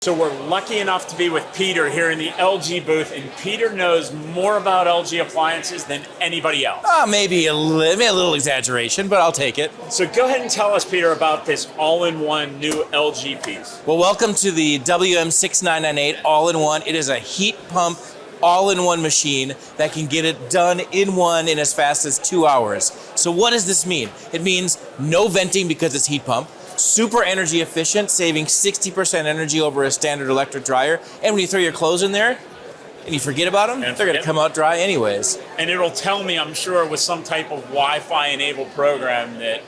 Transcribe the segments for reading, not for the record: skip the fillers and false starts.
So we're lucky enough to be with Peter here in the LG booth, and Peter knows more about LG appliances than anybody else. Maybe a little exaggeration, but I'll take it. So go ahead and tell us, Peter, about this all-in-one new LG piece. Well, welcome to the WM6998 all-in-one. It is a heat pump all-in-one machine that can get it done in one in as fast as 2 hours. So what does this mean? It means no venting because it's heat pump. Super energy efficient, saving 60% energy over a standard electric dryer. And when you throw your clothes in there and you forget about them, they're gonna come out dry anyways. And it'll tell me, I'm sure, with some type of Wi-Fi enabled program that,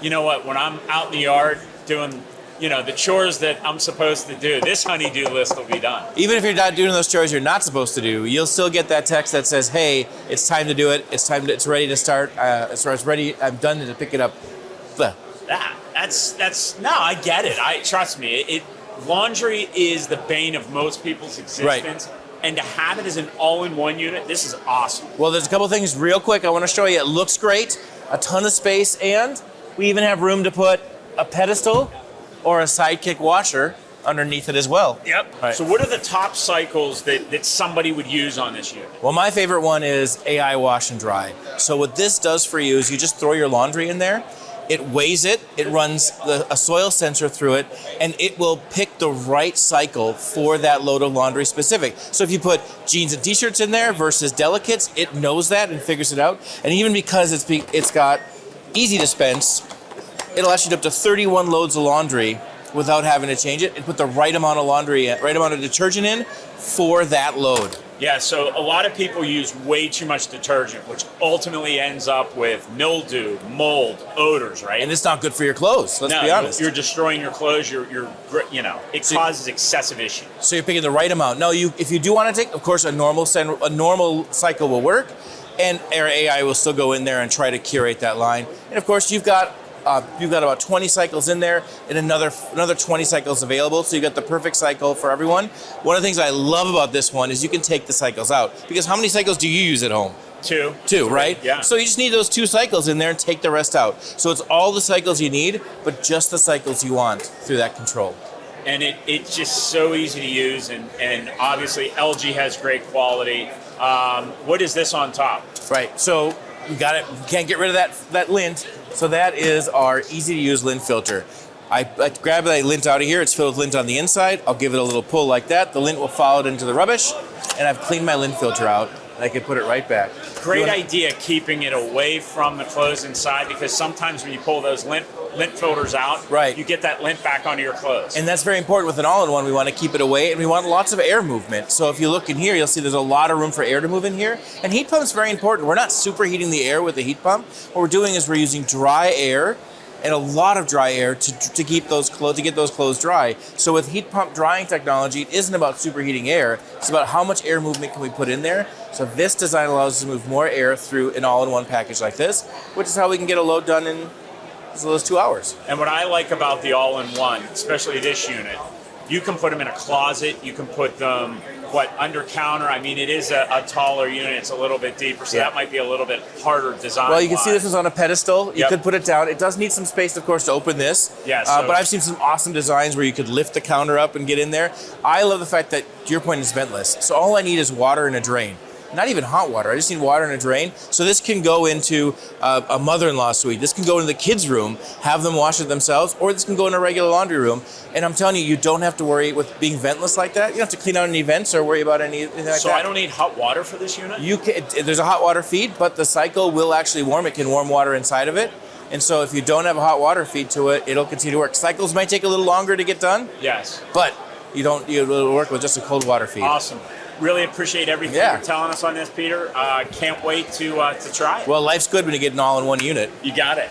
you know what, when I'm out in the yard doing, the chores that I'm supposed to do, this honey-do list will be done. Even if you're not doing those chores you're not supposed to do, you'll still get that text that says, hey, it's time to do it. It's ready to start. It's ready. I'm done to pick it up. I get it. Trust me. Laundry is the bane of most people's existence. Right. And to have it as an all-in-one unit, this is awesome. Well, there's a couple things real quick I want to show you. It looks great, a ton of space, and we even have room to put a pedestal or a sidekick washer underneath it as well. Yep. Right. So what are the top cycles that somebody would use on this unit? Well, my favorite one is AI wash and dry. So what this does for you is you just throw your laundry in there. It weighs it, it runs a soil sensor through it, and it will pick the right cycle for that load of laundry specific. So if you put jeans and t-shirts in there versus delicates, it knows that and figures it out. And even because it's got easy dispense, it'll actually do up to 31 loads of laundry without having to change it and put the right amount of right amount of detergent in for that load. Yeah, so a lot of people use way too much detergent, which ultimately ends up with mildew, mold, odors, right? And it's not good for your clothes, let's be honest. You're destroying your clothes, it causes excessive issues. So you're picking the right amount. Now, if you do want to take, of course, a normal cycle will work, and our AI will still go in there and try to curate that line. And of course, you've got about 20 cycles in there and another 20 cycles available, so you got the perfect cycle for everyone. One of the things I love about this one is you can take the cycles out, because how many cycles do you use at home? Two, right? Yeah. So you just need those 2 cycles in there and take the rest out. So it's all the cycles you need, but just the cycles you want through that control. And it's just so easy to use, and obviously LG has great quality. What is this on top? Right, so we got it. We can't get rid of that lint. So that is our easy-to-use lint filter. I grab that lint out of here. It's filled with lint on the inside. I'll give it a little pull like that. The lint will follow it into the rubbish, and I've cleaned my lint filter out, and I can put it right back. Great idea, keeping it away from the clothes inside, because sometimes when you pull those lint filters out, right, you get that lint back onto your clothes. And that's very important with an all-in-one. We want to keep it away, and we want lots of air movement. So if you look in here, you'll see there's a lot of room for air to move in here. And heat pump's very important. We're not superheating the air with the heat pump. What we're doing is we're using dry air and a lot of dry air to keep those clothes, to get those clothes dry. So with heat pump drying technology, it isn't about superheating air. It's about how much air movement can we put in there. So this design allows us to move more air through an all-in-one package like this, which is how we can get a load done in as little as 2 hours. And what I like about the all-in-one, especially this unit, you can put them in a closet. You can put them, under counter. I mean, it is a taller unit. It's a little bit deeper, so that might be a little bit harder design. Well, you can see this is on a pedestal. You Yep. could put it down. It does need some space, of course, to open this. Yeah, but I've seen some awesome designs where you could lift the counter up and get in there. I love the fact that, to your point, it's ventless. So all I need is water and a drain. Not even hot water. I just need water and a drain. So this can go into a mother-in-law suite. This can go into the kids' room, have them wash it themselves, or this can go in a regular laundry room. And I'm telling you, you don't have to worry with being ventless like that. You don't have to clean out any vents or worry about anything like that. So I don't need hot water for this unit? There's a hot water feed, but the cycle will actually warm. It can warm water inside of it. And so if you don't have a hot water feed to it, it'll continue to work. Cycles might take a little longer to get done. Yes. But it'll work with just a cold water feed. Awesome. Really appreciate everything you're telling us on this, Peter. Can't wait to try it. Well, life's good when you get an all-in-one unit. You got it.